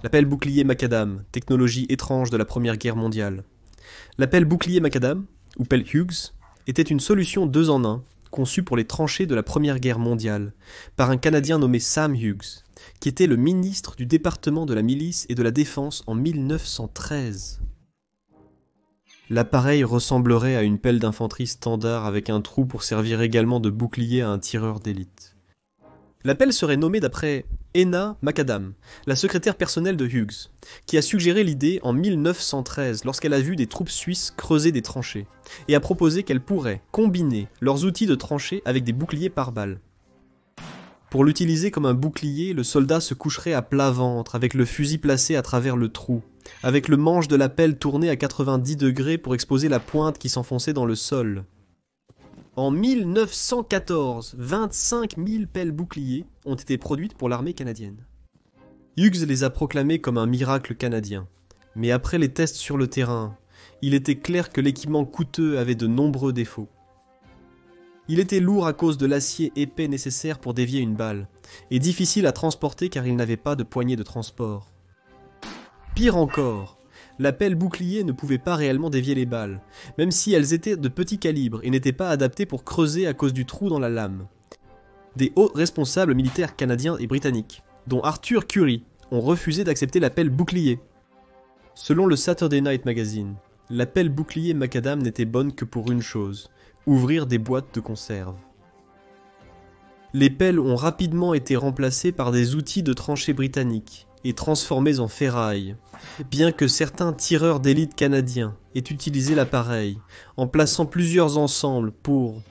La pelle bouclier macadam, technologie étrange de la Première Guerre mondiale. La pelle bouclier macadam, ou pelle Hughes, était une solution 2 en 1, conçue pour les tranchées de la Première Guerre mondiale, par un Canadien nommé Sam Hughes, qui était le ministre du département de la milice et de la défense en 1913. L'appareil ressemblerait à une pelle d'infanterie standard avec un trou pour servir également de bouclier à un tireur d'élite. La pelle serait nommée d'après Enna Macadam, la secrétaire personnelle de Hughes, qui a suggéré l'idée en 1913 lorsqu'elle a vu des troupes suisses creuser des tranchées, et a proposé qu'elles pourraient combiner leurs outils de tranchée avec des boucliers par balles. Pour l'utiliser comme un bouclier, le soldat se coucherait à plat ventre, avec le fusil placé à travers le trou, avec le manche de la pelle tourné à 90 degrés pour exposer la pointe qui s'enfonçait dans le sol. En 1914, 25 000 pelles boucliers ont été produites pour l'armée canadienne. Hughes les a proclamées comme un miracle canadien. Mais après les tests sur le terrain, il était clair que l'équipement coûteux avait de nombreux défauts. Il était lourd à cause de l'acier épais nécessaire pour dévier une balle, et difficile à transporter car il n'avait pas de poignée de transport. Pire encore, la pelle bouclier ne pouvait pas réellement dévier les balles, même si elles étaient de petit calibre et n'étaient pas adaptées pour creuser à cause du trou dans la lame. Des hauts responsables militaires canadiens et britanniques, dont Arthur Currie, ont refusé d'accepter la pelle bouclier. Selon le Saturday Night Magazine, la pelle bouclier macadam n'était bonne que pour une chose: ouvrir des boîtes de conserve. Les pelles ont rapidement été remplacées par des outils de tranchée britanniques et transformés en ferraille, bien que certains tireurs d'élite canadiens aient utilisé l'appareil en plaçant plusieurs ensembles pour...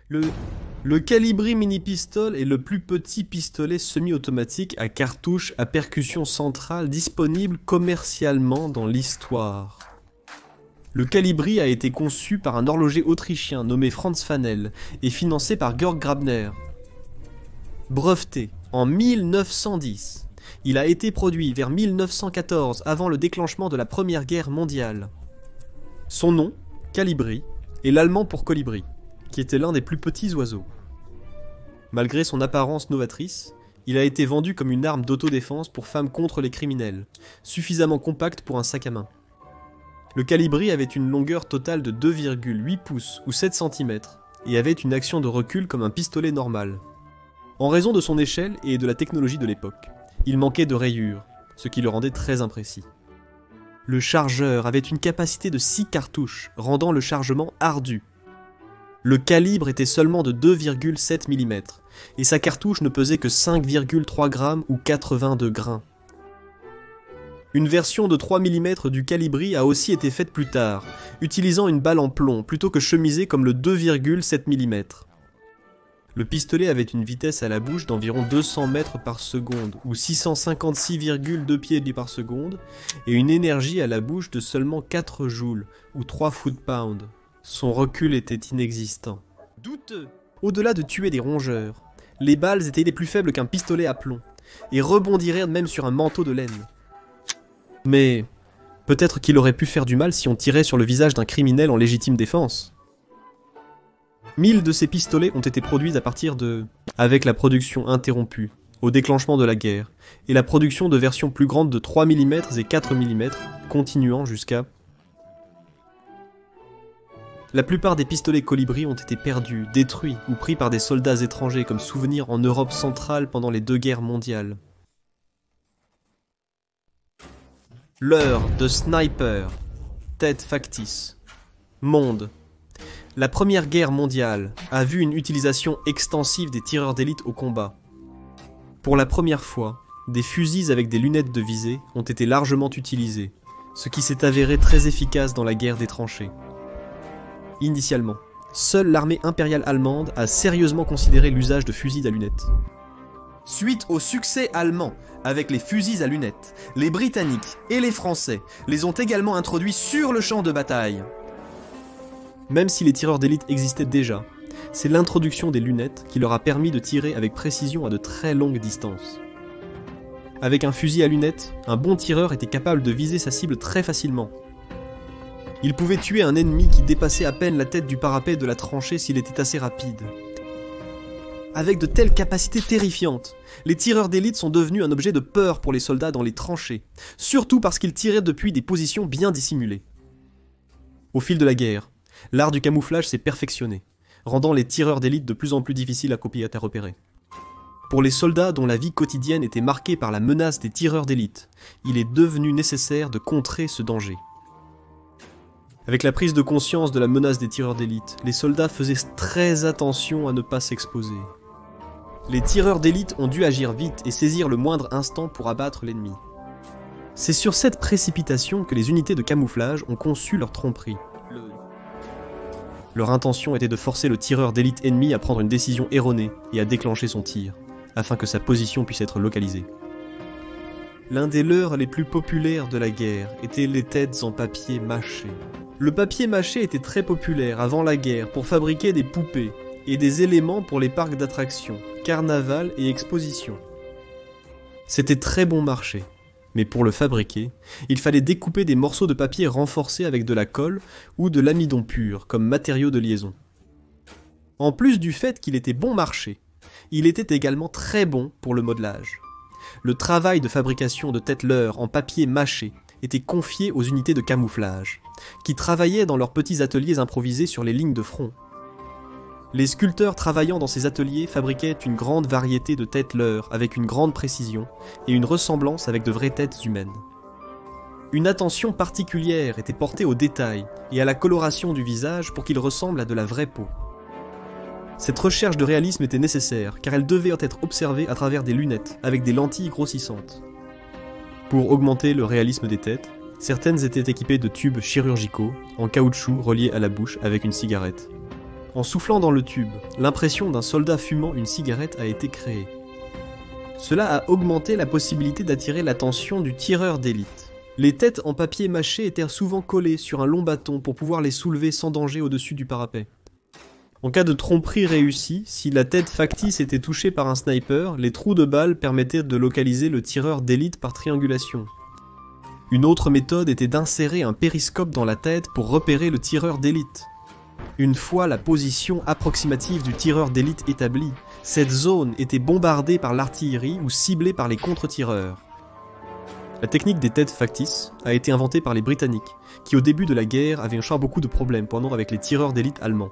Le Calibri mini-pistol est le plus petit pistolet semi-automatique à cartouche à percussion centrale disponible commercialement dans l'histoire. Le Calibri a été conçu par un horloger autrichien nommé Franz Fanel et financé par Georg Grabner. Breveté en 1910, il a été produit vers 1914 avant le déclenchement de la Première Guerre mondiale. Son nom, Calibri, est l'allemand pour colibri, qui était l'un des plus petits oiseaux. Malgré son apparence novatrice, il a été vendu comme une arme d'autodéfense pour femmes contre les criminels, suffisamment compacte pour un sac à main. Le Calibri avait une longueur totale de 2,8 pouces ou 7 cm et avait une action de recul comme un pistolet normal. En raison de son échelle et de la technologie de l'époque, il manquait de rayures, ce qui le rendait très imprécis. Le chargeur avait une capacité de 6 cartouches, rendant le chargement ardu. Le calibre était seulement de 2,7 mm, et sa cartouche ne pesait que 5,3 g ou 82 grains. Une version de 3 mm du Calibri a aussi été faite plus tard, utilisant une balle en plomb plutôt que chemisée comme le 2,7 mm. Le pistolet avait une vitesse à la bouche d'environ 200 mètres par seconde, ou 656,2 pieds par seconde, et une énergie à la bouche de seulement 4 joules, ou 3 foot-pounds. Son recul était inexistant. Douteux. Au-delà de tuer des rongeurs, les balles étaient les plus faibles qu'un pistolet à plomb, et rebondiraient même sur un manteau de laine. Mais peut-être qu'il aurait pu faire du mal si on tirait sur le visage d'un criminel en légitime défense. 1000 de ces pistolets ont été produits à partir de... avec la production interrompue, au déclenchement de la guerre, et la production de versions plus grandes de 3 mm et 4 mm, continuant jusqu'à... La plupart des pistolets colibri ont été perdus, détruits ou pris par des soldats étrangers comme souvenir en Europe centrale pendant les 2 guerres mondiales. L'heure de sniper. Tête factice. Monde. La Première Guerre mondiale a vu une utilisation extensive des tireurs d'élite au combat. Pour la première fois, des fusils avec des lunettes de visée ont été largement utilisés, ce qui s'est avéré très efficace dans la guerre des tranchées. Initialement, seule l'armée impériale allemande a sérieusement considéré l'usage de fusils à lunettes. Suite au succès allemand avec les fusils à lunettes, les Britanniques et les Français les ont également introduits sur le champ de bataille. Même si les tireurs d'élite existaient déjà, c'est l'introduction des lunettes qui leur a permis de tirer avec précision à de très longues distances. Avec un fusil à lunettes, un bon tireur était capable de viser sa cible très facilement. Il pouvait tuer un ennemi qui dépassait à peine la tête du parapet de la tranchée s'il était assez rapide. avec de telles capacités terrifiantes. Les tireurs d'élite sont devenus un objet de peur pour les soldats dans les tranchées, surtout parce qu'ils tiraient depuis des positions bien dissimulées. Au fil de la guerre, l'art du camouflage s'est perfectionné, rendant les tireurs d'élite de plus en plus difficiles à copier et à repérer. Pour les soldats dont la vie quotidienne était marquée par la menace des tireurs d'élite, il est devenu nécessaire de contrer ce danger. Avec la prise de conscience de la menace des tireurs d'élite, les soldats faisaient très attention à ne pas s'exposer. Les tireurs d'élite ont dû agir vite et saisir le moindre instant pour abattre l'ennemi. C'est sur cette précipitation que les unités de camouflage ont conçu leur tromperie. Leur intention était de forcer le tireur d'élite ennemi à prendre une décision erronée et à déclencher son tir, afin que sa position puisse être localisée. L'un des leurres les plus populaires de la guerre étaient les têtes en papier mâché. Le papier mâché était très populaire avant la guerre pour fabriquer des poupées et des éléments pour les parcs d'attractions, carnaval et expositions. C'était très bon marché, mais pour le fabriquer, il fallait découper des morceaux de papier renforcés avec de la colle ou de l'amidon pur comme matériau de liaison. En plus du fait qu'il était bon marché, il était également très bon pour le modelage. Le travail de fabrication de têtes leurres en papier mâché était confié aux unités de camouflage, qui travaillaient dans leurs petits ateliers improvisés sur les lignes de front. Les sculpteurs travaillant dans ces ateliers fabriquaient une grande variété de têtes leurres avec une grande précision et une ressemblance avec de vraies têtes humaines. Une attention particulière était portée aux détails et à la coloration du visage pour qu'il ressemble à de la vraie peau. Cette recherche de réalisme était nécessaire car elle devait être observée à travers des lunettes avec des lentilles grossissantes. Pour augmenter le réalisme des têtes, certaines étaient équipées de tubes chirurgicaux en caoutchouc reliés à la bouche avec une cigarette. En soufflant dans le tube, l'impression d'un soldat fumant une cigarette a été créée. Cela a augmenté la possibilité d'attirer l'attention du tireur d'élite. Les têtes en papier mâché étaient souvent collées sur un long bâton pour pouvoir les soulever sans danger au-dessus du parapet. En cas de tromperie réussie, si la tête factice était touchée par un sniper, les trous de balles permettaient de localiser le tireur d'élite par triangulation. Une autre méthode était d'insérer un périscope dans la tête pour repérer le tireur d'élite. Une fois la position approximative du tireur d'élite établie, cette zone était bombardée par l'artillerie ou ciblée par les contre-tireurs. La technique des têtes factices a été inventée par les Britanniques, qui au début de la guerre avaient encore beaucoup de problèmes pendant avec les tireurs d'élite allemands.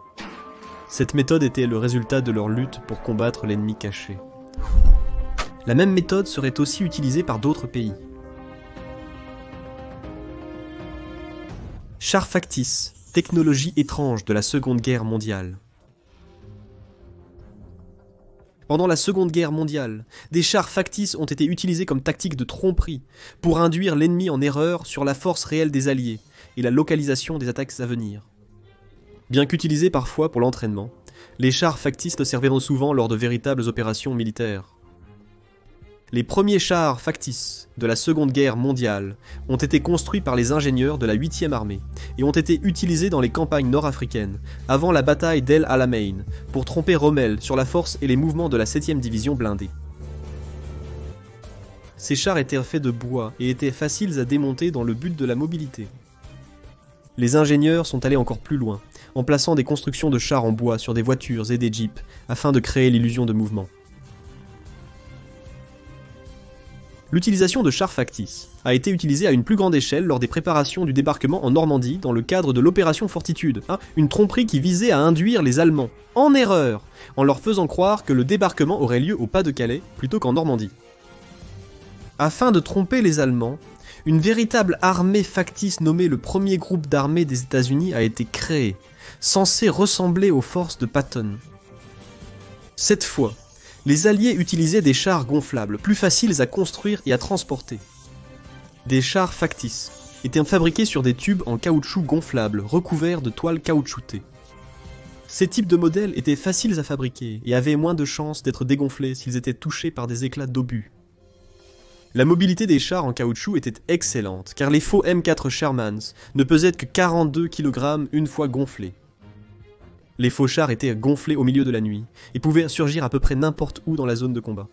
Cette méthode était le résultat de leur lutte pour combattre l'ennemi caché. La même méthode serait aussi utilisée par d'autres pays. Chars factices, technologie étrange de la Seconde Guerre mondiale. Pendant la Seconde Guerre mondiale, des chars factices ont été utilisés comme tactique de tromperie pour induire l'ennemi en erreur sur la force réelle des Alliés et la localisation des attaques à venir. Bien qu'utilisés parfois pour l'entraînement, les chars factices ne serviront souvent lors de véritables opérations militaires. Les premiers chars factices de la Seconde Guerre mondiale ont été construits par les ingénieurs de la 8e armée et ont été utilisés dans les campagnes nord-africaines avant la bataille d'El Alamein pour tromper Rommel sur la force et les mouvements de la 7e division blindée. Ces chars étaient faits de bois et étaient faciles à démonter dans le but de la mobilité. Les ingénieurs sont allés encore plus loin, en plaçant des constructions de chars en bois sur des voitures et des jeeps, afin de créer l'illusion de mouvement. L'utilisation de chars factices a été utilisée à une plus grande échelle lors des préparations du débarquement en Normandie dans le cadre de l'opération Fortitude, une tromperie qui visait à induire les Allemands en erreur, en leur faisant croire que le débarquement aurait lieu au Pas-de-Calais plutôt qu'en Normandie. Afin de tromper les Allemands, une véritable armée factice nommée le premier groupe d'armées des États-Unis a été créée, censée ressembler aux forces de Patton. Cette fois, les Alliés utilisaient des chars gonflables, plus faciles à construire et à transporter. Des chars factices étaient fabriqués sur des tubes en caoutchouc gonflable, recouverts de toiles caoutchoutées. Ces types de modèles étaient faciles à fabriquer et avaient moins de chances d'être dégonflés s'ils étaient touchés par des éclats d'obus. La mobilité des chars en caoutchouc était excellente, car les faux M4 Shermans ne pesaient que 42 kg une fois gonflés. Les faux chars étaient gonflés au milieu de la nuit, et pouvaient surgir à peu près n'importe où dans la zone de combat.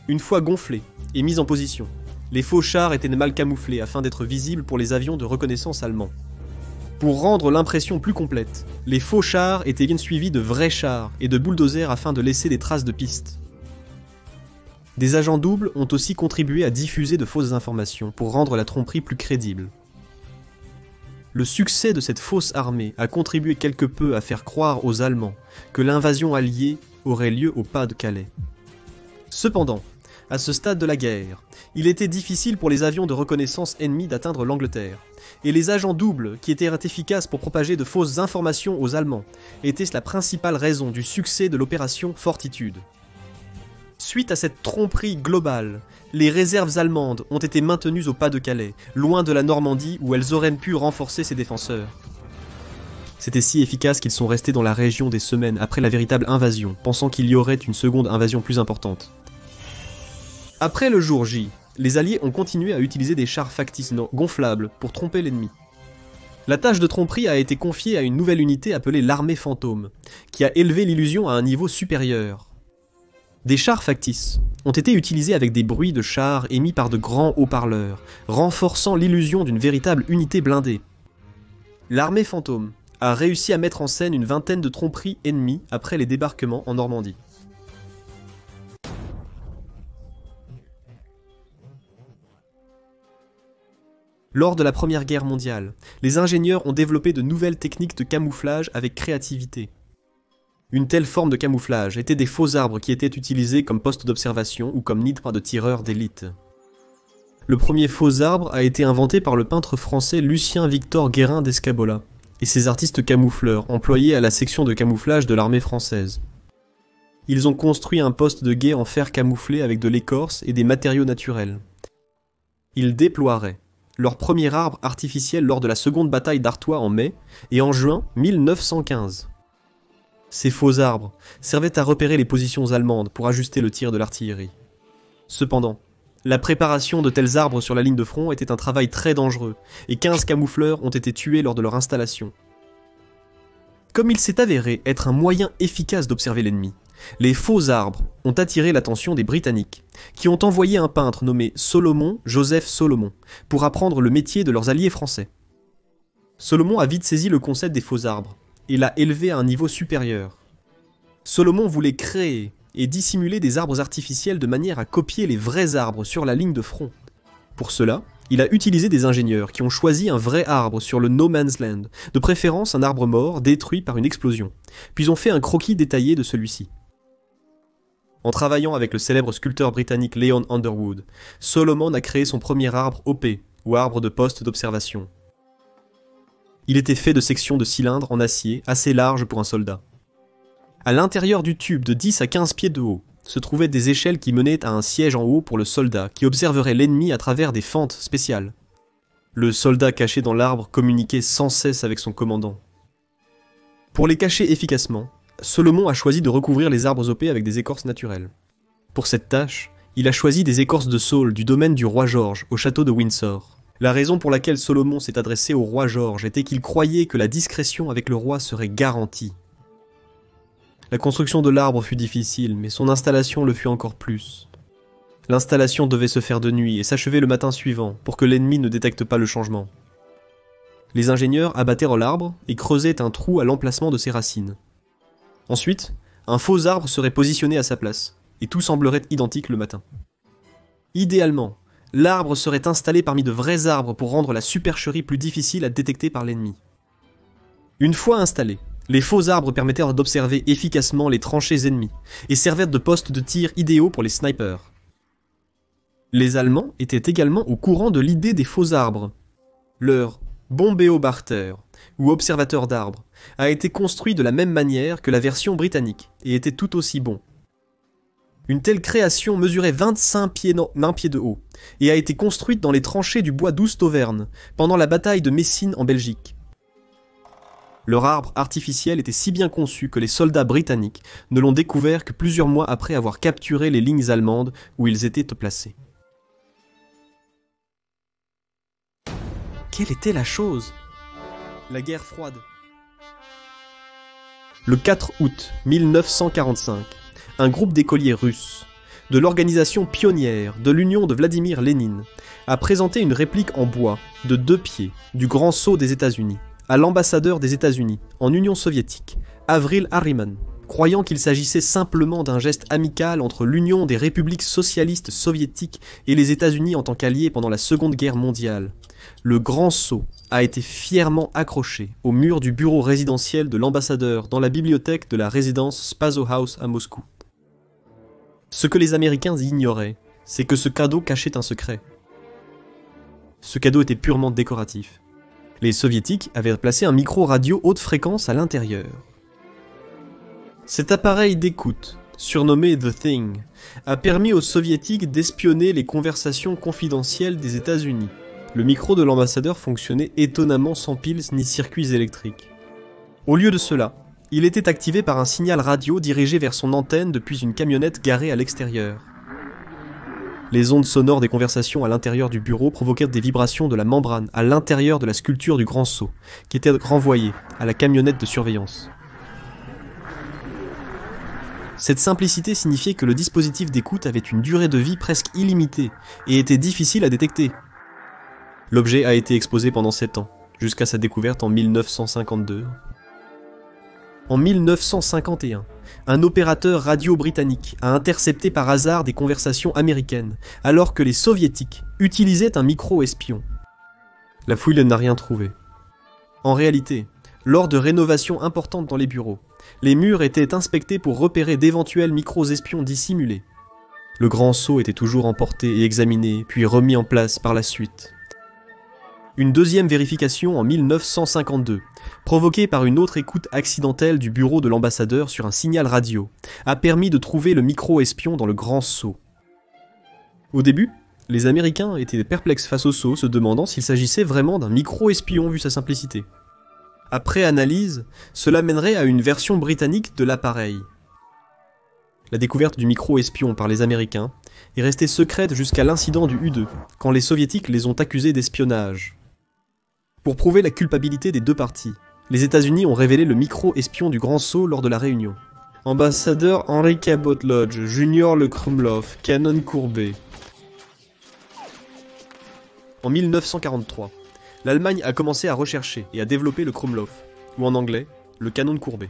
Une fois gonflés et mis en position, les faux chars étaient mal camouflés afin d'être visibles pour les avions de reconnaissance allemands. Pour rendre l'impression plus complète, les faux chars étaient bien suivis de vrais chars et de bulldozers afin de laisser des traces de pistes. Des agents doubles ont aussi contribué à diffuser de fausses informations pour rendre la tromperie plus crédible. Le succès de cette fausse armée a contribué quelque peu à faire croire aux Allemands que l'invasion alliée aurait lieu au pas de Calais. Cependant, à ce stade de la guerre, il était difficile pour les avions de reconnaissance ennemis d'atteindre l'Angleterre, et les agents doubles, qui étaient efficaces pour propager de fausses informations aux Allemands, étaient la principale raison du succès de l'opération Fortitude. Suite à cette tromperie globale, les réserves allemandes ont été maintenues au pas de Calais, loin de la Normandie où elles auraient pu renforcer ses défenseurs. C'était si efficace qu'ils sont restés dans la région des semaines après la véritable invasion, pensant qu'il y aurait une seconde invasion plus importante. Après le jour J, les Alliés ont continué à utiliser des chars factices gonflables pour tromper l'ennemi. La tâche de tromperie a été confiée à une nouvelle unité appelée l'armée fantôme, qui a élevé l'illusion à un niveau supérieur. Des chars factices ont été utilisés avec des bruits de chars émis par de grands haut-parleurs, renforçant l'illusion d'une véritable unité blindée. L'armée fantôme a réussi à mettre en scène une vingtaine de tromperies ennemies après les débarquements en Normandie. Lors de la Première Guerre mondiale, les ingénieurs ont développé de nouvelles techniques de camouflage avec créativité. Une telle forme de camouflage était des faux arbres qui étaient utilisés comme poste d'observation ou comme nid de tireurs d'élite. Le premier faux arbre a été inventé par le peintre français Lucien Victor Guérin d'Escabola et ses artistes camoufleurs employés à la section de camouflage de l'armée française. Ils ont construit un poste de guet en fer camouflé avec de l'écorce et des matériaux naturels. Ils déploieraient leur premier arbre artificiel lors de la seconde bataille d'Artois en mai et en juin 1915. Ces faux arbres servaient à repérer les positions allemandes pour ajuster le tir de l'artillerie. Cependant, la préparation de tels arbres sur la ligne de front était un travail très dangereux, et 15 camoufleurs ont été tués lors de leur installation. Comme il s'est avéré être un moyen efficace d'observer l'ennemi, les faux arbres ont attiré l'attention des Britanniques, qui ont envoyé un peintre nommé Joseph Solomon, pour apprendre le métier de leurs alliés français. Solomon a vite saisi le concept des faux arbres, et l'a élevé à un niveau supérieur. Solomon voulait créer et dissimuler des arbres artificiels de manière à copier les vrais arbres sur la ligne de front. Pour cela, il a utilisé des ingénieurs qui ont choisi un vrai arbre sur le No Man's Land, de préférence un arbre mort détruit par une explosion, puis ont fait un croquis détaillé de celui-ci. En travaillant avec le célèbre sculpteur britannique Leon Underwood, Solomon a créé son premier arbre OP, ou arbre de poste d'observation. Il était fait de sections de cylindres en acier assez larges pour un soldat. À l'intérieur du tube de 10 à 15 pieds de haut, se trouvaient des échelles qui menaient à un siège en haut pour le soldat qui observerait l'ennemi à travers des fentes spéciales. Le soldat caché dans l'arbre communiquait sans cesse avec son commandant. Pour les cacher efficacement, Solomon a choisi de recouvrir les arbres OP avec des écorces naturelles. Pour cette tâche, il a choisi des écorces de saule du domaine du roi George au château de Windsor. La raison pour laquelle Solomon s'est adressé au roi George était qu'il croyait que la discrétion avec le roi serait garantie. La construction de l'arbre fut difficile, mais son installation le fut encore plus. L'installation devait se faire de nuit et s'achever le matin suivant, pour que l'ennemi ne détecte pas le changement. Les ingénieurs abattèrent l'arbre et creusaient un trou à l'emplacement de ses racines. Ensuite, un faux arbre serait positionné à sa place, et tout semblerait identique le matin. Idéalement, l'arbre serait installé parmi de vrais arbres pour rendre la supercherie plus difficile à détecter par l'ennemi. Une fois installés, les faux arbres permettèrent d'observer efficacement les tranchées ennemies et servirent de postes de tir idéaux pour les snipers. Les Allemands étaient également au courant de l'idée des faux arbres. Leur bombéobarter, ou observateur d'arbres, a été construit de la même manière que la version britannique et était tout aussi bon. Une telle création mesurait 25 pieds d'un pied de haut et a été construite dans les tranchées du bois d'Oust-Auvergne pendant la bataille de Messine en Belgique. Leur arbre artificiel était si bien conçu que les soldats britanniques ne l'ont découvert que plusieurs mois après avoir capturé les lignes allemandes où ils étaient placés. Quelle était la chose ? La guerre froide. Le 4 août 1945, un groupe d'écoliers russes, de l'organisation pionnière de l'Union de Vladimir Lénine, a présenté une réplique en bois de 2 pieds du Grand Sceau des États-Unis, à l'ambassadeur des États-Unis en Union soviétique, Avril Harriman, croyant qu'il s'agissait simplement d'un geste amical entre l'Union des républiques socialistes soviétiques et les États-Unis en tant qu'alliés pendant la Seconde Guerre mondiale. Le grand sceau a été fièrement accroché au mur du bureau résidentiel de l'ambassadeur dans la bibliothèque de la résidence Spaso House à Moscou. Ce que les Américains ignoraient, c'est que ce cadeau cachait un secret. Ce cadeau était purement décoratif. Les Soviétiques avaient placé un micro radio haute fréquence à l'intérieur. Cet appareil d'écoute, surnommé The Thing, a permis aux Soviétiques d'espionner les conversations confidentielles des États-Unis. Le micro de l'ambassadeur fonctionnait étonnamment sans piles ni circuits électriques. Au lieu de cela, il était activé par un signal radio dirigé vers son antenne depuis une camionnette garée à l'extérieur. Les ondes sonores des conversations à l'intérieur du bureau provoquèrent des vibrations de la membrane à l'intérieur de la sculpture du grand sceau, qui était renvoyée à la camionnette de surveillance. Cette simplicité signifiait que le dispositif d'écoute avait une durée de vie presque illimitée et était difficile à détecter. L'objet a été exposé pendant 7 ans, jusqu'à sa découverte en 1952. En 1951, un opérateur radio britannique a intercepté par hasard des conversations américaines, alors que les soviétiques utilisaient un micro-espion. La fouille n'a rien trouvé. En réalité, lors de rénovations importantes dans les bureaux, les murs étaient inspectés pour repérer d'éventuels micros-espions dissimulés. Le grand sceau était toujours emporté et examiné, puis remis en place par la suite. Une deuxième vérification en 1952, provoquée par une autre écoute accidentelle du bureau de l'ambassadeur sur un signal radio, a permis de trouver le micro-espion dans le grand sceau. Au début, les Américains étaient perplexes face au sceau, se demandant s'il s'agissait vraiment d'un micro-espion vu sa simplicité. Après analyse, cela mènerait à une version britannique de l'appareil. La découverte du micro-espion par les Américains est restée secrète jusqu'à l'incident du U-2, quand les Soviétiques les ont accusés d'espionnage. Pour prouver la culpabilité des deux parties, les États-Unis ont révélé le micro-espion du Grand Sceau lors de la réunion. Ambassadeur Henry Cabot Lodge, Junior le Krumlov, canon courbé. En 1943, l'Allemagne a commencé à rechercher et à développer le Krumlov, ou en anglais, le canon courbé.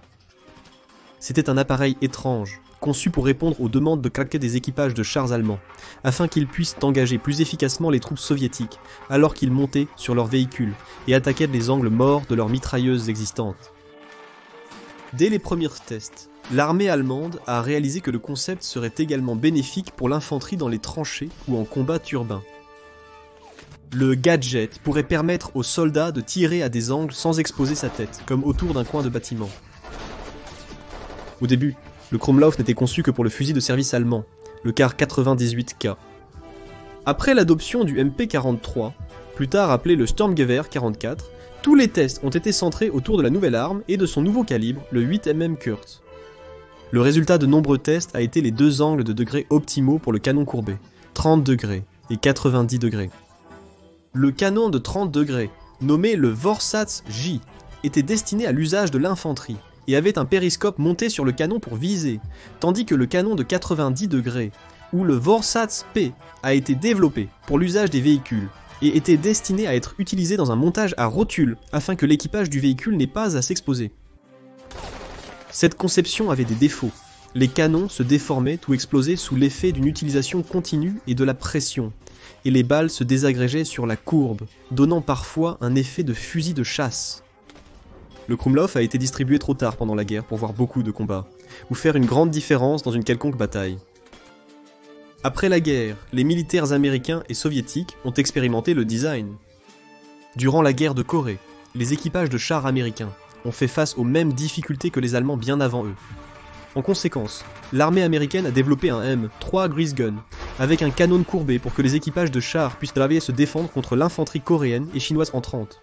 C'était un appareil étrange, conçu pour répondre aux demandes de claquer des équipages de chars allemands, afin qu'ils puissent engager plus efficacement les troupes soviétiques, alors qu'ils montaient sur leurs véhicules et attaquaient les angles morts de leurs mitrailleuses existantes. Dès les premiers tests, l'armée allemande a réalisé que le concept serait également bénéfique pour l'infanterie dans les tranchées ou en combat urbain. Le gadget pourrait permettre aux soldats de tirer à des angles sans exposer sa tête, comme autour d'un coin de bâtiment. Au début, le Krumlov n'était conçu que pour le fusil de service allemand, le Kar 98K. Après l'adoption du MP-43, plus tard appelé le Sturmgewehr 44, tous les tests ont été centrés autour de la nouvelle arme et de son nouveau calibre, le 8 mm Kurz. Le résultat de nombreux tests a été les deux angles de degrés optimaux pour le canon courbé, 30 degrés et 90 degrés. Le canon de 30 degrés, nommé le Vorsatz J, était destiné à l'usage de l'infanterie et avait un périscope monté sur le canon pour viser, tandis que le canon de 90 degrés, ou le Vorsatz P, a été développé pour l'usage des véhicules et était destiné à être utilisé dans un montage à rotule afin que l'équipage du véhicule n'ait pas à s'exposer. Cette conception avait des défauts. Les canons se déformaient ou explosaient sous l'effet d'une utilisation continue et de la pression, et les balles se désagrégeaient sur la courbe, donnant parfois un effet de fusil de chasse. Le Krumlov a été distribué trop tard pendant la guerre pour voir beaucoup de combats, ou faire une grande différence dans une quelconque bataille. Après la guerre, les militaires américains et soviétiques ont expérimenté le design. Durant la guerre de Corée, les équipages de chars américains ont fait face aux mêmes difficultés que les Allemands bien avant eux. En conséquence, l'armée américaine a développé un M3 Grease Gun, avec un canon courbé pour que les équipages de chars puissent travailler et se défendre contre l'infanterie coréenne et chinoise entrante.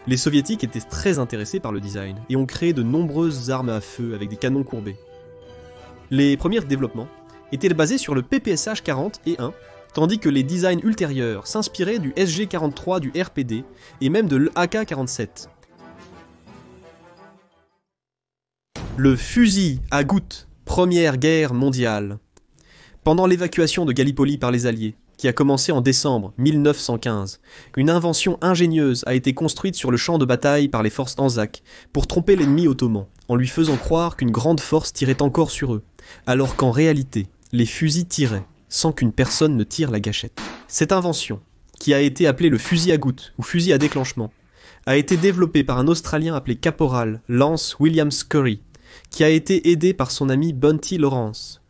Les soviétiques étaient très intéressés par le design et ont créé de nombreuses armes à feu avec des canons courbés. Les premiers développements étaient basés sur le PPSH-40 et 1, tandis que les designs ultérieurs s'inspiraient du SG-43 du RPD et même de l'AK-47. Le fusil à gouttes, Première Guerre mondiale. Pendant l'évacuation de Gallipoli par les Alliés, qui a commencé en décembre 1915. Une invention ingénieuse a été construite sur le champ de bataille par les forces Anzac pour tromper l'ennemi ottoman, en lui faisant croire qu'une grande force tirait encore sur eux, alors qu'en réalité, les fusils tiraient, sans qu'une personne ne tire la gâchette. Cette invention, qui a été appelée le fusil à gouttes ou fusil à déclenchement, a été développée par un Australien appelé Caporal Lance William Scurry, qui a été aidé par son ami Bunty Lawrence.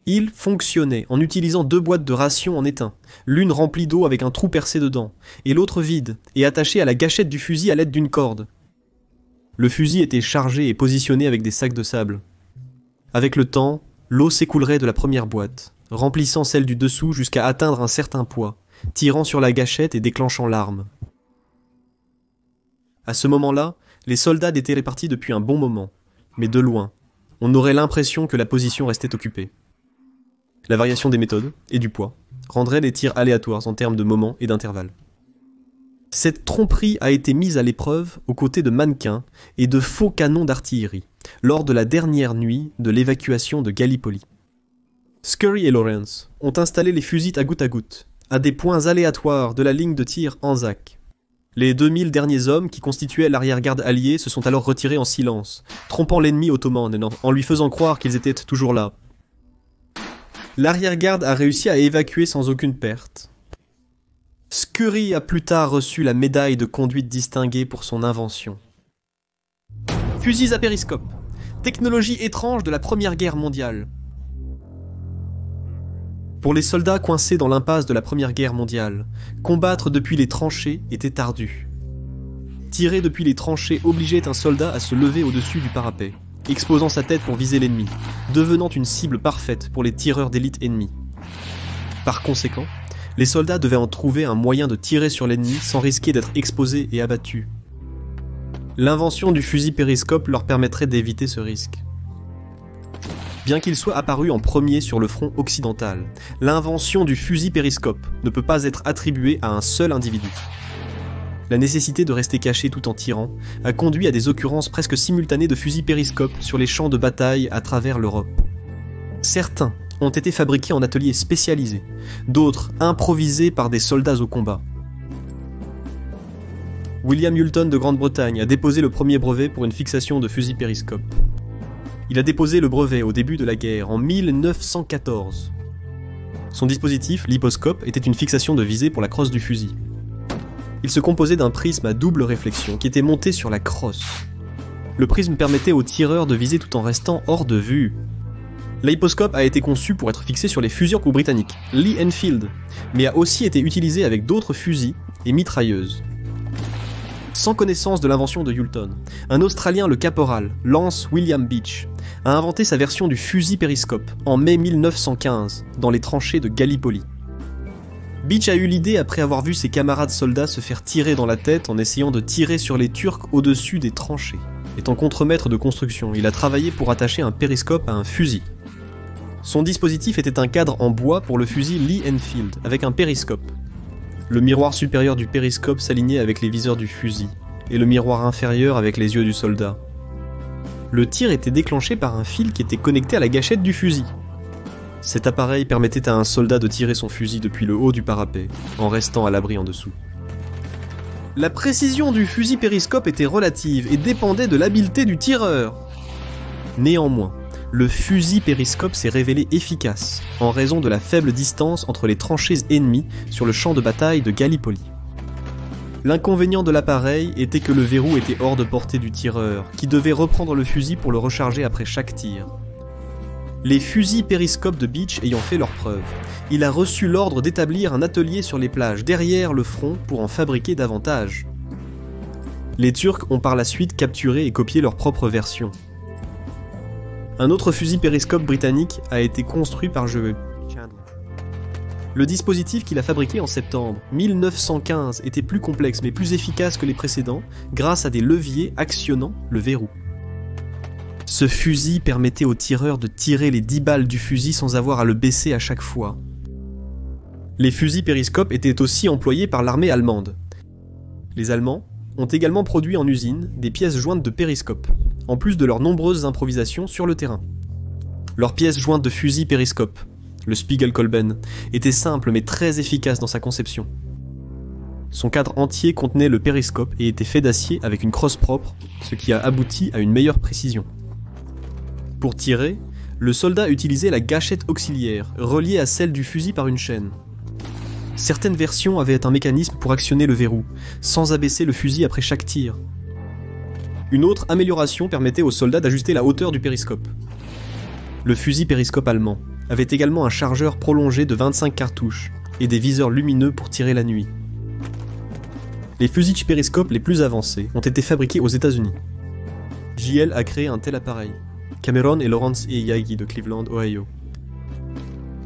Il fonctionnait en utilisant 2 boîtes de rations en étain, l'une remplie d'eau avec un trou percé dedans, et l'autre vide, et attachée à la gâchette du fusil à l'aide d'une corde. Le fusil était chargé et positionné avec des sacs de sable. Avec le temps, l'eau s'écoulerait de la première boîte, remplissant celle du dessous jusqu'à atteindre un certain poids, tirant sur la gâchette et déclenchant l'arme. À ce moment-là, les soldats étaient répartis depuis un bon moment, mais de loin. On aurait l'impression que la position restait occupée. La variation des méthodes, et du poids, rendrait les tirs aléatoires en termes de moments et d'intervalles. Cette tromperie a été mise à l'épreuve aux côtés de mannequins et de faux canons d'artillerie, lors de la dernière nuit de l'évacuation de Gallipoli. Scurry et Lawrence ont installé les fusils à goutte, à des points aléatoires de la ligne de tir Anzac. Les 2000 derniers hommes qui constituaient l'arrière-garde alliée se sont alors retirés en silence, trompant l'ennemi ottoman en lui faisant croire qu'ils étaient toujours là. L'arrière-garde a réussi à évacuer sans aucune perte. Scurry a plus tard reçu la médaille de conduite distinguée pour son invention. Fusils à périscope. Technologie étrange de la Première Guerre mondiale. Pour les soldats coincés dans l'impasse de la Première Guerre mondiale, combattre depuis les tranchées était ardu. Tirer depuis les tranchées obligeait un soldat à se lever au-dessus du parapet, exposant sa tête pour viser l'ennemi, devenant une cible parfaite pour les tireurs d'élite ennemis. Par conséquent, les soldats devaient en trouver un moyen de tirer sur l'ennemi sans risquer d'être exposés et abattus. L'invention du fusil périscope leur permettrait d'éviter ce risque. Bien qu'il soit apparu en premier sur le front occidental, l'invention du fusil périscope ne peut pas être attribuée à un seul individu. La nécessité de rester caché tout en tirant a conduit à des occurrences presque simultanées de fusils périscopes sur les champs de bataille à travers l'Europe. Certains ont été fabriqués en ateliers spécialisés, d'autres improvisés par des soldats au combat. William Hulton de Grande-Bretagne a déposé le premier brevet pour une fixation de fusil périscope. Il a déposé le brevet au début de la guerre, en 1914. Son dispositif, l'hyposcope, était une fixation de visée pour la crosse du fusil. Il se composait d'un prisme à double réflexion qui était monté sur la crosse. Le prisme permettait au tireur de viser tout en restant hors de vue. L'hyposcope a été conçu pour être fixé sur les fusils britanniques, Lee Enfield, mais a aussi été utilisé avec d'autres fusils et mitrailleuses. Sans connaissance de l'invention de Hulton, un Australien, le caporal Lance William Beach, a inventé sa version du fusil périscope en mai 1915 dans les tranchées de Gallipoli. Beach a eu l'idée après avoir vu ses camarades soldats se faire tirer dans la tête en essayant de tirer sur les Turcs au-dessus des tranchées. Étant contremaître de construction, il a travaillé pour attacher un périscope à un fusil. Son dispositif était un cadre en bois pour le fusil Lee Enfield, avec un périscope. Le miroir supérieur du périscope s'alignait avec les viseurs du fusil, et le miroir inférieur avec les yeux du soldat. Le tir était déclenché par un fil qui était connecté à la gâchette du fusil. Cet appareil permettait à un soldat de tirer son fusil depuis le haut du parapet, en restant à l'abri en dessous. La précision du fusil périscope était relative et dépendait de l'habileté du tireur. Néanmoins, le fusil périscope s'est révélé efficace, en raison de la faible distance entre les tranchées ennemies sur le champ de bataille de Gallipoli. L'inconvénient de l'appareil était que le verrou était hors de portée du tireur, qui devait reprendre le fusil pour le recharger après chaque tir. Les fusils périscopes de Beach ayant fait leurs preuves, il a reçu l'ordre d'établir un atelier sur les plages derrière le front pour en fabriquer davantage. Les Turcs ont par la suite capturé et copié leur propre version. Un autre fusil périscope britannique a été construit par Chandler. Le dispositif qu'il a fabriqué en septembre 1915 était plus complexe mais plus efficace que les précédents grâce à des leviers actionnant le verrou. Ce fusil permettait au tireur de tirer les 10 balles du fusil sans avoir à le baisser à chaque fois. Les fusils périscopes étaient aussi employés par l'armée allemande. Les Allemands ont également produit en usine des pièces jointes de périscopes, en plus de leurs nombreuses improvisations sur le terrain. Leurs pièces jointes de fusils périscopes le Spiegelkolben, était simple mais très efficace dans sa conception. Son cadre entier contenait le périscope et était fait d'acier avec une crosse propre, ce qui a abouti à une meilleure précision. Pour tirer, le soldat utilisait la gâchette auxiliaire, reliée à celle du fusil par une chaîne. Certaines versions avaient un mécanisme pour actionner le verrou, sans abaisser le fusil après chaque tir. Une autre amélioration permettait aux soldats d'ajuster la hauteur du périscope. Le fusil périscope allemand avait également un chargeur prolongé de 25 cartouches et des viseurs lumineux pour tirer la nuit. Les fusils périscope les plus avancés ont été fabriqués aux États-Unis. JL a créé un tel appareil, Cameron et Lawrence E. Yagi de Cleveland, Ohio.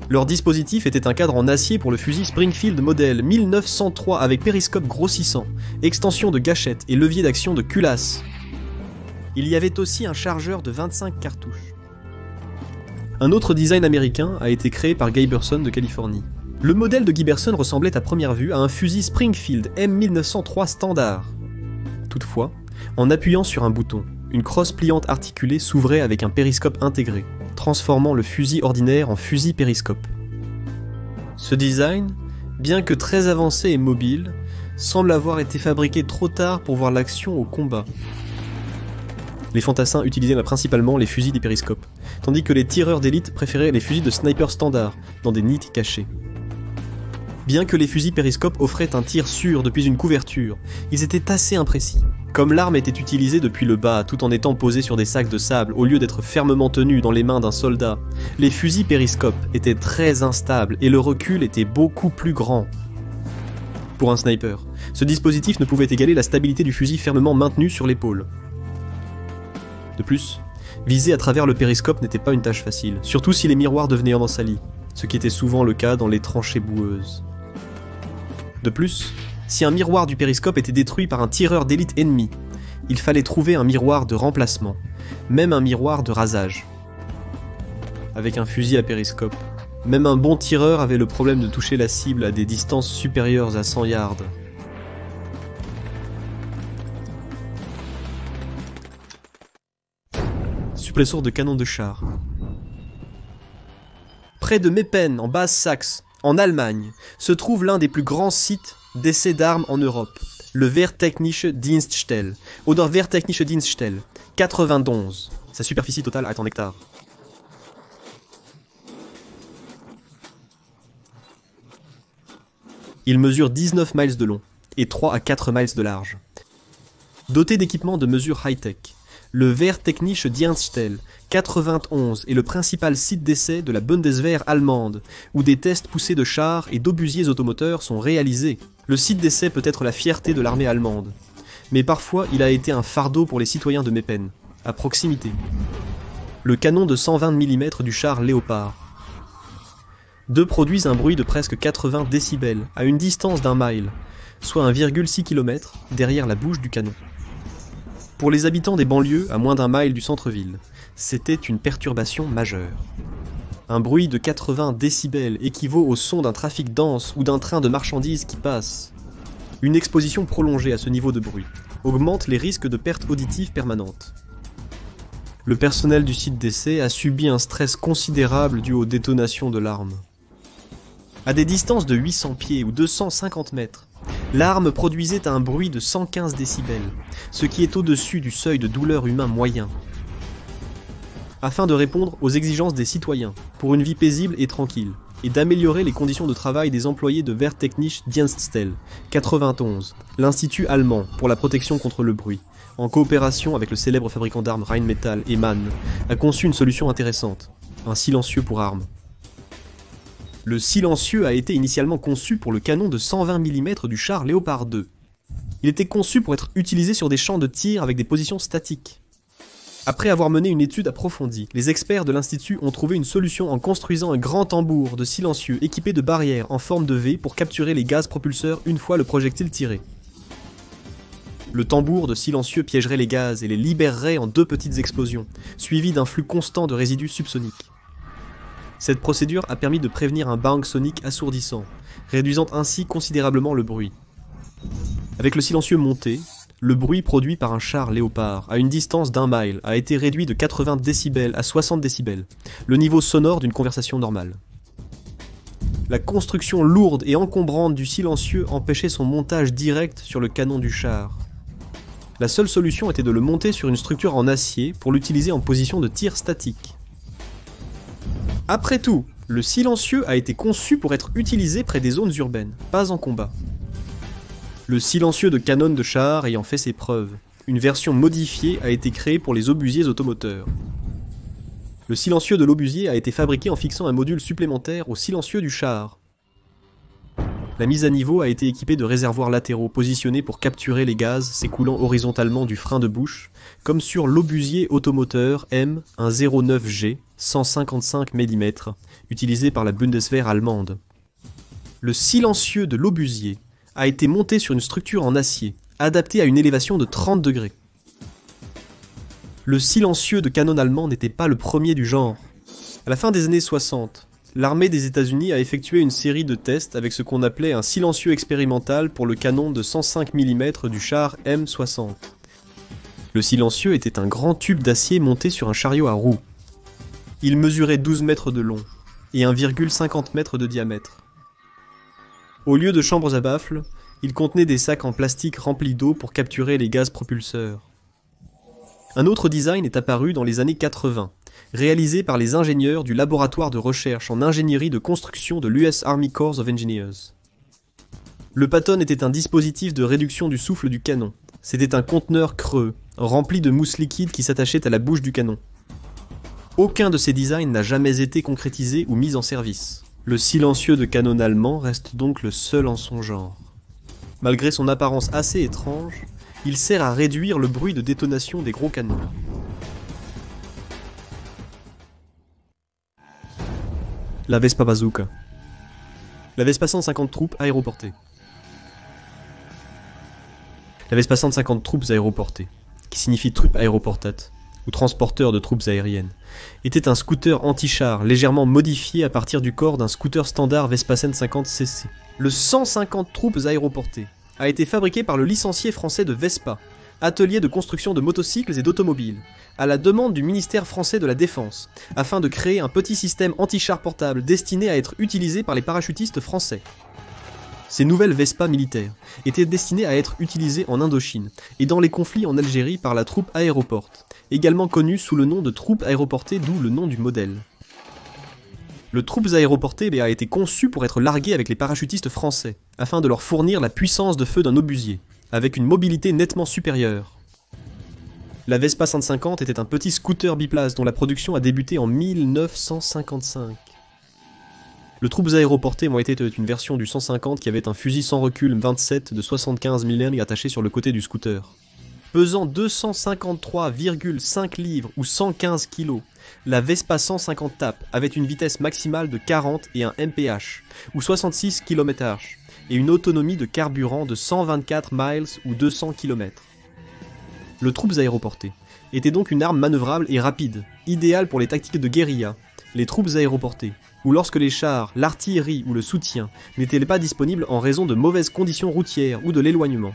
Leur dispositif était un cadre en acier pour le fusil Springfield modèle 1903 avec périscope grossissant, extension de gâchette et levier d'action de culasse. Il y avait aussi un chargeur de 25 cartouches. Un autre design américain a été créé par Giberson de Californie. Le modèle de Giberson ressemblait à première vue à un fusil Springfield M1903 standard. Toutefois, en appuyant sur un bouton, une crosse pliante articulée s'ouvrait avec un périscope intégré, transformant le fusil ordinaire en fusil périscope. Ce design, bien que très avancé et mobile, semble avoir été fabriqué trop tard pour voir l'action au combat. Les fantassins utilisaient principalement les fusils des périscopes, tandis que les tireurs d'élite préféraient les fusils de sniper standard, dans des nids cachés. Bien que les fusils périscopes offraient un tir sûr depuis une couverture, ils étaient assez imprécis. Comme l'arme était utilisée depuis le bas tout en étant posée sur des sacs de sable au lieu d'être fermement tenue dans les mains d'un soldat, les fusils périscopes étaient très instables et le recul était beaucoup plus grand. Pour un sniper, ce dispositif ne pouvait égaler la stabilité du fusil fermement maintenu sur l'épaule. De plus, viser à travers le périscope n'était pas une tâche facile, surtout si les miroirs devenaient en salis, ce qui était souvent le cas dans les tranchées boueuses. De plus, si un miroir du périscope était détruit par un tireur d'élite ennemi, il fallait trouver un miroir de remplacement, même un miroir de rasage. Avec un fusil à périscope, même un bon tireur avait le problème de toucher la cible à des distances supérieures à 100 yards. Suppresseur de canon de char. Près de Meppen, en Basse-Saxe, en Allemagne, se trouve l'un des plus grands sites d'essais d'armes en Europe, le Wehrtechnische Dienststelle, oder Wehrtechnische Dienststelle, 91. Sa superficie totale est en hectares. Il mesure 19 miles de long et 3 à 4 miles de large. Doté d'équipements de mesure high-tech, le Wehrtechnische Dienststelle 91 est le principal site d'essai de la Bundeswehr allemande, où des tests poussés de chars et d'obusiers automoteurs sont réalisés. Le site d'essai peut être la fierté de l'armée allemande, mais parfois il a été un fardeau pour les citoyens de Meppen, à proximité. Le canon de 120 mm du char Léopard. Deux produisent un bruit de presque 80 décibels, à une distance d'1 mile, soit 1,6 km derrière la bouche du canon. Pour les habitants des banlieues, à moins d'1 mile du centre-ville, c'était une perturbation majeure. Un bruit de 80 décibels équivaut au son d'un trafic dense ou d'un train de marchandises qui passe. Une exposition prolongée à ce niveau de bruit augmente les risques de perte auditive permanente. Le personnel du site d'essai a subi un stress considérable dû aux détonations de l'arme. À des distances de 800 pieds ou 250 mètres, l'arme produisait un bruit de 115 décibels, ce qui est au-dessus du seuil de douleur humain moyen. Afin de répondre aux exigences des citoyens, pour une vie paisible et tranquille, et d'améliorer les conditions de travail des employés de Wehrtechnische Dienststelle 91, l'Institut allemand pour la protection contre le bruit, en coopération avec le célèbre fabricant d'armes Rheinmetall et Mann, a conçu une solution intéressante, un silencieux pour armes. Le silencieux a été initialement conçu pour le canon de 120 mm du char Léopard 2. Il était conçu pour être utilisé sur des champs de tir avec des positions statiques. Après avoir mené une étude approfondie, les experts de l'Institut ont trouvé une solution en construisant un grand tambour de silencieux équipé de barrières en forme de V pour capturer les gaz propulseurs une fois le projectile tiré. Le tambour de silencieux piégerait les gaz et les libérerait en 2 petites explosions, suivies d'un flux constant de résidus subsoniques. Cette procédure a permis de prévenir un bang sonique assourdissant, réduisant ainsi considérablement le bruit. Avec le silencieux monté, le bruit produit par un char Léopard à une distance d'1 mile a été réduit de 80 décibels à 60 décibels, le niveau sonore d'une conversation normale. La construction lourde et encombrante du silencieux empêchait son montage direct sur le canon du char. La seule solution était de le monter sur une structure en acier pour l'utiliser en position de tir statique. Après tout, le silencieux a été conçu pour être utilisé près des zones urbaines, pas en combat. Le silencieux de canon de char ayant fait ses preuves, une version modifiée a été créée pour les obusiers automoteurs. Le silencieux de l'obusier a été fabriqué en fixant un module supplémentaire au silencieux du char. La mise à niveau a été équipée de réservoirs latéraux positionnés pour capturer les gaz s'écoulant horizontalement du frein de bouche, comme sur l'obusier automoteur M, un 09G, 155 mm, utilisé par la Bundeswehr allemande. Le silencieux de l'obusier a été monté sur une structure en acier, adaptée à une élévation de 30 degrés. Le silencieux de canon allemand n'était pas le premier du genre. À la fin des années 60, l'armée des États-Unis a effectué une série de tests avec ce qu'on appelait un silencieux expérimental pour le canon de 105 mm du char M60. Le silencieux était un grand tube d'acier monté sur un chariot à roues. Il mesurait 12 mètres de long et 1,50 m de diamètre. Au lieu de chambres à baffles, il contenait des sacs en plastique remplis d'eau pour capturer les gaz propulseurs. Un autre design est apparu dans les années 80, réalisé par les ingénieurs du laboratoire de recherche en ingénierie de construction de l'US Army Corps of Engineers. Le Patton était un dispositif de réduction du souffle du canon. C'était un conteneur creux, rempli de mousse liquide qui s'attachait à la bouche du canon. Aucun de ces designs n'a jamais été concrétisé ou mis en service. Le silencieux de canon allemand reste donc le seul en son genre. Malgré son apparence assez étrange, il sert à réduire le bruit de détonation des gros canons. La Vespa Bazooka. La Vespa 150 troupes aéroportées. La Vespa 150 troupes aéroportées, qui signifie troupes aéroportate, ou transporteur de troupes aériennes, était un scooter anti-char légèrement modifié à partir du corps d'un scooter standard Vespa 150 cc. Le 150 troupes aéroportées a été fabriqué par le licencié français de Vespa, atelier de construction de motocycles et d'automobiles, à la demande du ministère français de la Défense, afin de créer un petit système anti-char portable destiné à être utilisé par les parachutistes français. Ces nouvelles Vespa militaires étaient destinées à être utilisées en Indochine et dans les conflits en Algérie par la troupe aéroporte, également connue sous le nom de troupe aéroportée, d'où le nom du modèle. Le troupes aéroportées a été conçu pour être largué avec les parachutistes français, afin de leur fournir la puissance de feu d'un obusier, avec une mobilité nettement supérieure. La Vespa 150 était un petit scooter biplace dont la production a débuté en 1955. Le troupes aéroportées était une version du 150 qui avait un fusil sans recul 27 de 75 mm attaché sur le côté du scooter. Pesant 253,5 livres ou 115 kg, la Vespa 150 TAP avait une vitesse maximale de 40 et un mph, ou 66 km/h, et une autonomie de carburant de 124 miles ou 200 km. Le troupes aéroportées était donc une arme manœuvrable et rapide, idéale pour les tactiques de guérilla, les troupes aéroportées, ou lorsque les chars, l'artillerie ou le soutien n'étaient pas disponibles en raison de mauvaises conditions routières ou de l'éloignement.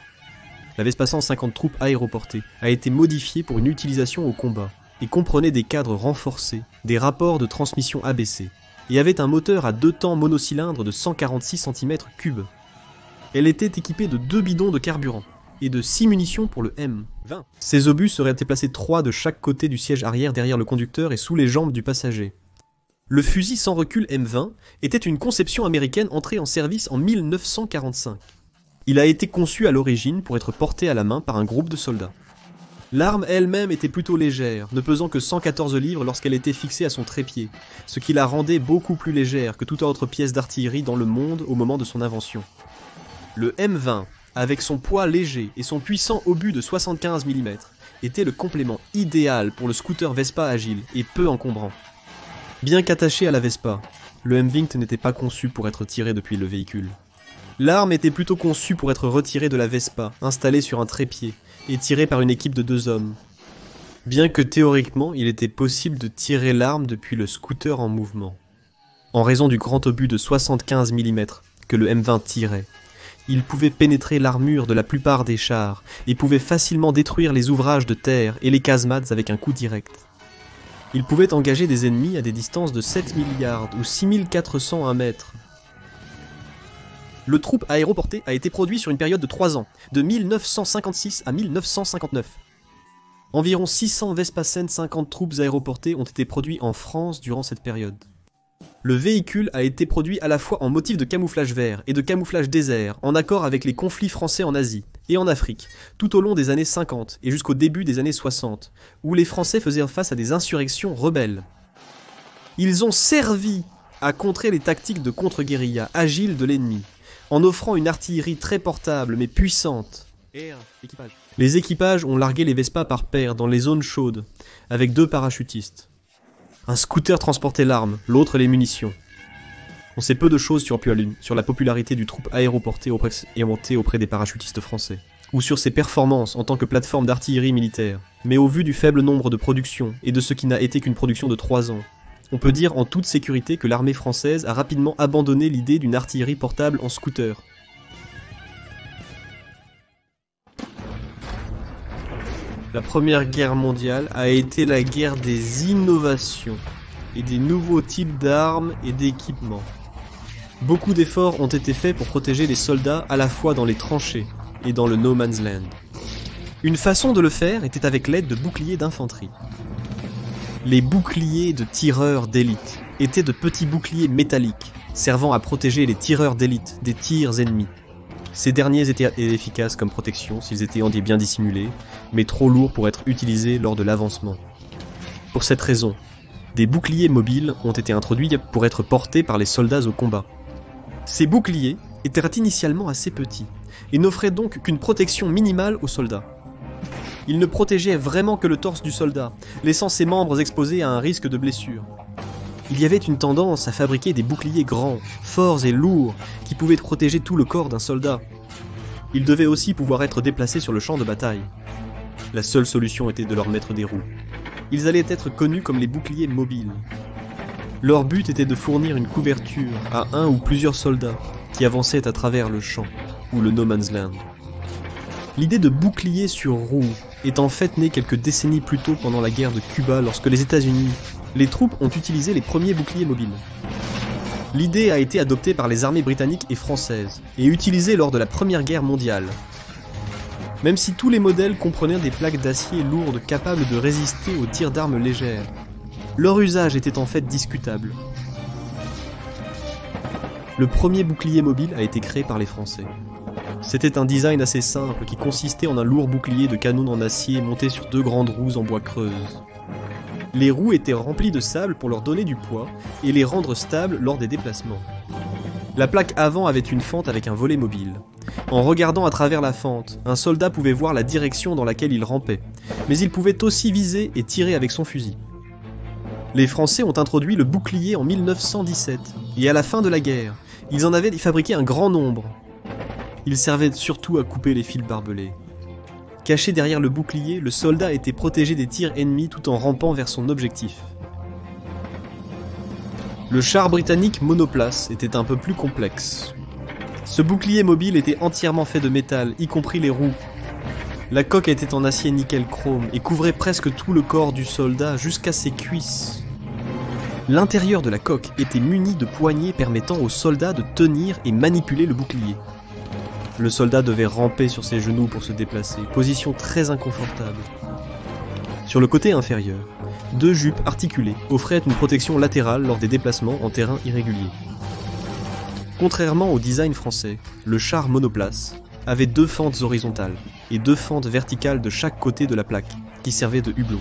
La Vespa 150 troupes aéroportées a été modifiée pour une utilisation au combat, et comprenait des cadres renforcés, des rapports de transmission ABC, et avait un moteur à 2 temps monocylindre de 146 cm3. Elle était équipée de 2 bidons de carburant, et de 6 munitions pour le M20. Ces obus seraient placés 3 de chaque côté du siège arrière derrière le conducteur et sous les jambes du passager. Le fusil sans recul M20 était une conception américaine entrée en service en 1945. Il a été conçu à l'origine pour être porté à la main par un groupe de soldats. L'arme elle-même était plutôt légère, ne pesant que 114 livres lorsqu'elle était fixée à son trépied, ce qui la rendait beaucoup plus légère que toute autre pièce d'artillerie dans le monde au moment de son invention. Le M20, avec son poids léger et son puissant obus de 75 mm, était le complément idéal pour le scooter Vespa agile et peu encombrant. Bien qu'attaché à la Vespa, le M20 n'était pas conçu pour être tiré depuis le véhicule. L'arme était plutôt conçue pour être retirée de la Vespa, installée sur un trépied, et tirée par une équipe de 2 hommes. Bien que théoriquement, il était possible de tirer l'arme depuis le scooter en mouvement. En raison du grand obus de 75 mm que le M20 tirait, il pouvait pénétrer l'armure de la plupart des chars, et pouvait facilement détruire les ouvrages de terre et les casemates avec un coup direct. Il pouvait engager des ennemis à des distances de 7 milliards ou 6401 mètres. Le troupe aéroporté a été produit sur une période de 3 ans, de 1956 à 1959. Environ 600 Vespacen 50 troupes aéroportées ont été produits en France durant cette période. Le véhicule a été produit à la fois en motif de camouflage vert et de camouflage désert, en accord avec les conflits français en Asie et en Afrique, tout au long des années 50 et jusqu'au début des années 60, où les Français faisaient face à des insurrections rebelles. Ils ont servi à contrer les tactiques de contre-guérilla agiles de l'ennemi, en offrant une artillerie très portable mais puissante. Les équipages ont largué les Vespa par paire dans les zones chaudes, avec 2 parachutistes. Un scooter transportait l'arme, l'autre les munitions. On sait peu de choses sur la popularité du troupe aéroporté auprès des parachutistes français, ou sur ses performances en tant que plateforme d'artillerie militaire, mais au vu du faible nombre de productions, et de ce qui n'a été qu'une production de 3 ans, on peut dire en toute sécurité que l'armée française a rapidement abandonné l'idée d'une artillerie portable en scooter. La Première Guerre mondiale a été la guerre des innovations et des nouveaux types d'armes et d'équipements. Beaucoup d'efforts ont été faits pour protéger les soldats à la fois dans les tranchées et dans le no man's land. Une façon de le faire était avec l'aide de boucliers d'infanterie. Les boucliers de tireurs d'élite étaient de petits boucliers métalliques servant à protéger les tireurs d'élite des tirs ennemis. Ces derniers étaient efficaces comme protection s'ils étaient bien dissimulés, mais trop lourds pour être utilisés lors de l'avancement. Pour cette raison, des boucliers mobiles ont été introduits pour être portés par les soldats au combat. Ces boucliers étaient initialement assez petits, et n'offraient donc qu'une protection minimale aux soldats. Ils ne protégeaient vraiment que le torse du soldat, laissant ses membres exposés à un risque de blessure. Il y avait une tendance à fabriquer des boucliers grands, forts et lourds, qui pouvaient protéger tout le corps d'un soldat. Ils devaient aussi pouvoir être déplacés sur le champ de bataille. La seule solution était de leur mettre des roues. Ils allaient être connus comme les boucliers mobiles. Leur but était de fournir une couverture à un ou plusieurs soldats qui avançaient à travers le champ, ou le no man's land. L'idée de bouclier sur roue est en fait née quelques décennies plus tôt pendant la guerre de Cuba lorsque les États-Unis, les troupes ont utilisé les premiers boucliers mobiles. L'idée a été adoptée par les armées britanniques et françaises, et utilisée lors de la Première Guerre mondiale. Même si tous les modèles comprenaient des plaques d'acier lourdes capables de résister aux tirs d'armes légères, leur usage était en fait discutable. Le premier bouclier mobile a été créé par les Français. C'était un design assez simple qui consistait en un lourd bouclier de canon en acier monté sur 2 grandes roues en bois creuses. Les roues étaient remplies de sable pour leur donner du poids et les rendre stables lors des déplacements. La plaque avant avait une fente avec un volet mobile. En regardant à travers la fente, un soldat pouvait voir la direction dans laquelle il rampait, mais il pouvait aussi viser et tirer avec son fusil. Les Français ont introduit le bouclier en 1917, et à la fin de la guerre, ils en avaient fabriqué un grand nombre. Il servait surtout à couper les fils barbelés. Caché derrière le bouclier, le soldat était protégé des tirs ennemis tout en rampant vers son objectif. Le char britannique monoplace était un peu plus complexe. Ce bouclier mobile était entièrement fait de métal, y compris les roues. La coque était en acier nickel chrome et couvrait presque tout le corps du soldat jusqu'à ses cuisses. L'intérieur de la coque était muni de poignées permettant au soldat de tenir et manipuler le bouclier. Le soldat devait ramper sur ses genoux pour se déplacer, position très inconfortable. Sur le côté inférieur, 2 jupes articulées offraient une protection latérale lors des déplacements en terrain irrégulier. Contrairement au design français, le char monoplace avait 2 fentes horizontales et 2 fentes verticales de chaque côté de la plaque, qui servaient de hublot.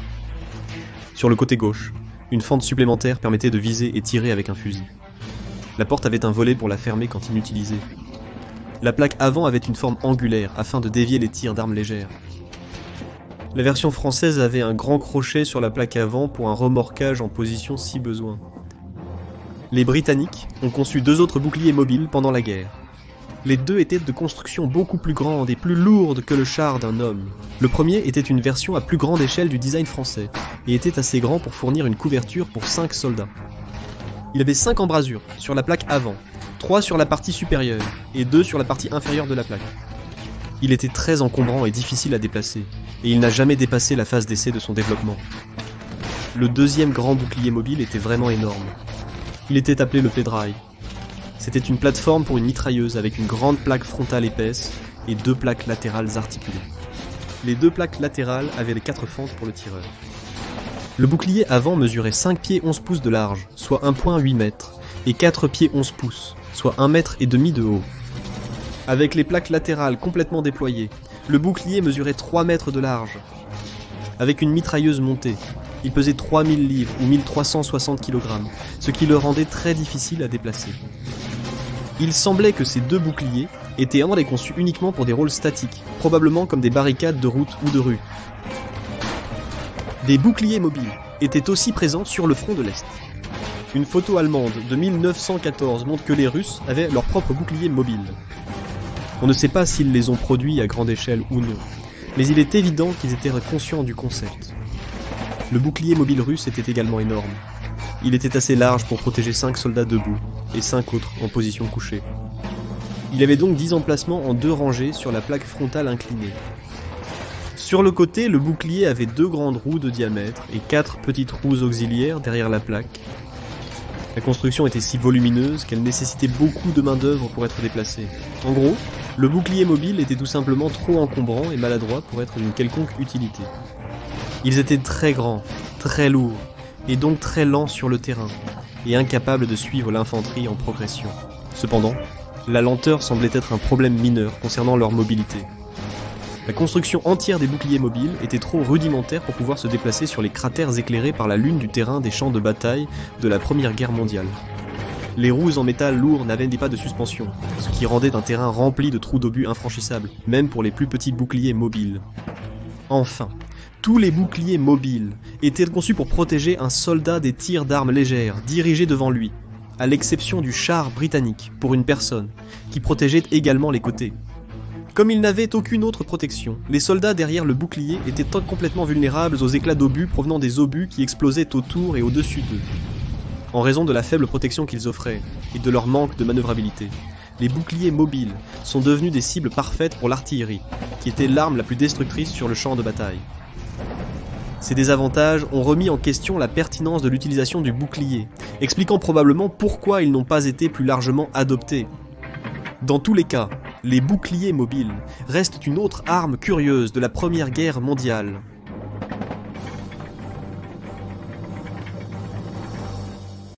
Sur le côté gauche, une fente supplémentaire permettait de viser et tirer avec un fusil. La porte avait un volet pour la fermer quand inutilisée. La plaque avant avait une forme angulaire afin de dévier les tirs d'armes légères. La version française avait un grand crochet sur la plaque avant pour un remorquage en position si besoin. Les Britanniques ont conçu 2 autres boucliers mobiles pendant la guerre. Les 2 étaient de construction beaucoup plus grande et plus lourde que le char d'un homme. Le premier était une version à plus grande échelle du design français, et était assez grand pour fournir une couverture pour 5 soldats. Il avait 5 embrasures sur la plaque avant, 3 sur la partie supérieure, et 2 sur la partie inférieure de la plaque. Il était très encombrant et difficile à déplacer, et il n'a jamais dépassé la phase d'essai de son développement. Le deuxième grand bouclier mobile était vraiment énorme. Il était appelé le Pledrive. C'était une plateforme pour une mitrailleuse avec une grande plaque frontale épaisse et 2 plaques latérales articulées. Les 2 plaques latérales avaient les 4 fentes pour le tireur. Le bouclier avant mesurait 5 pieds 11 pouces de large, soit 1,8 mètres, et 4 pieds 11 pouces, soit 1,5 mètre de haut. Avec les plaques latérales complètement déployées, le bouclier mesurait 3 mètres de large. Avec une mitrailleuse montée, il pesait 3000 livres ou 1360 kg, ce qui le rendait très difficile à déplacer. Il semblait que ces 2 boucliers étaient en effet conçus uniquement pour des rôles statiques, probablement comme des barricades de route ou de rue. Des boucliers mobiles étaient aussi présents sur le front de l'Est. Une photo allemande de 1914 montre que les Russes avaient leur propre bouclier mobile. On ne sait pas s'ils les ont produits à grande échelle ou non, mais il est évident qu'ils étaient conscients du concept. Le bouclier mobile russe était également énorme. Il était assez large pour protéger 5 soldats debout et 5 autres en position couchée. Il avait donc 10 emplacements en 2 rangées sur la plaque frontale inclinée. Sur le côté, le bouclier avait 2 grandes roues de diamètre et 4 petites roues auxiliaires derrière la plaque. La construction était si volumineuse qu'elle nécessitait beaucoup de main-d'œuvre pour être déplacée. En gros, le bouclier mobile était tout simplement trop encombrant et maladroit pour être d'une quelconque utilité. Ils étaient très grands, très lourds, et donc très lents sur le terrain, et incapables de suivre l'infanterie en progression. Cependant, la lenteur semblait être un problème mineur concernant leur mobilité. La construction entière des boucliers mobiles était trop rudimentaire pour pouvoir se déplacer sur les cratères éclairés par la lune du terrain des champs de bataille de la Première Guerre mondiale. Les roues en métal lourd n'avaient pas de suspension, ce qui rendait un terrain rempli de trous d'obus infranchissables, même pour les plus petits boucliers mobiles. Enfin, tous les boucliers mobiles étaient conçus pour protéger un soldat des tirs d'armes légères dirigés devant lui, à l'exception du char britannique pour une personne, qui protégeait également les côtés. Comme ils n'avaient aucune autre protection, les soldats derrière le bouclier étaient complètement vulnérables aux éclats d'obus provenant des obus qui explosaient autour et au-dessus d'eux. En raison de la faible protection qu'ils offraient et de leur manque de manœuvrabilité, les boucliers mobiles sont devenus des cibles parfaites pour l'artillerie, qui était l'arme la plus destructrice sur le champ de bataille. Ces désavantages ont remis en question la pertinence de l'utilisation du bouclier, expliquant probablement pourquoi ils n'ont pas été plus largement adoptés. Dans tous les cas, les boucliers mobiles restent une autre arme curieuse de la Première Guerre mondiale.